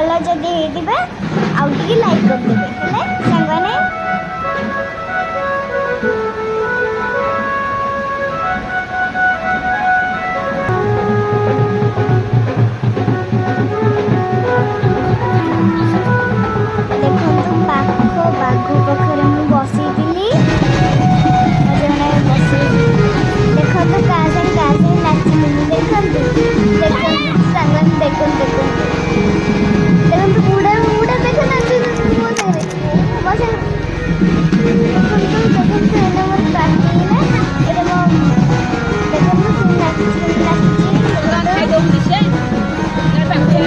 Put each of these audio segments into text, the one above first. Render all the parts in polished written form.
ଭଲ ଯଦି ହେଇଥିବେ ଆଉ ଟିକେ ଲାଇକ୍ କରିଦେବେ ହେଲେ ସାଙ୍ଗମାନେ ଦେଖନ୍ତୁ ପାଖ ବାଘ ପାଖରେ ମୁଁ ବସିଥିଲି ଜଣେ ବସି ଦେଖନ୍ତୁ କାହା ସାଙ୍ଗେ ନାଚିଥିଲି ଦେଖନ୍ତୁ ଦେଖନ୍ତୁ ସାଙ୍ଗମାନେ ଦେଖନ୍ତୁ ବୁଢ଼ା ଦେଖ ନାଚୁଛନ୍ତି ମୋ ସାଙ୍ଗରେ ଦେଖନ୍ତୁ ଏଇଟା ମୋର କାଟିଲା ଏଇଟା ମୋ ଦେଖନ୍ତୁ ସେ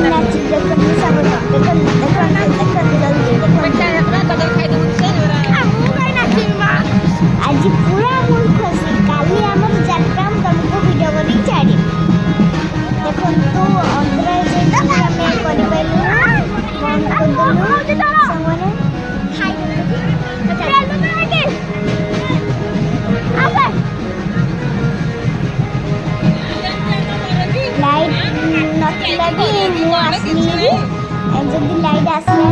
ନାଚି ଦେଖନ୍ତୁ ସାଙ୍ଗରେ ଦେଖନ୍ତୁ ଜଲ୍ଦି ଆଜି ପୁରା ମୁଁ ଖୁସି କାଲି ଆମର ଯାତ୍ରା ମୁଁ ତମକୁ ଭିଡ଼ିଓ କରିକି ଛାଡ଼ିବି ଦେଖନ୍ତୁ ଅନ୍ତରାଳ ଯେମିତି ଆମେ କରିପାରିଲୁ ସାଙ୍ଗମାନେ ଲାଇଟ୍ ନଥିଲା ବି ମୁଁ ଆସିଲି ଯଦି ଲାଇଟ୍ ଆସିଲା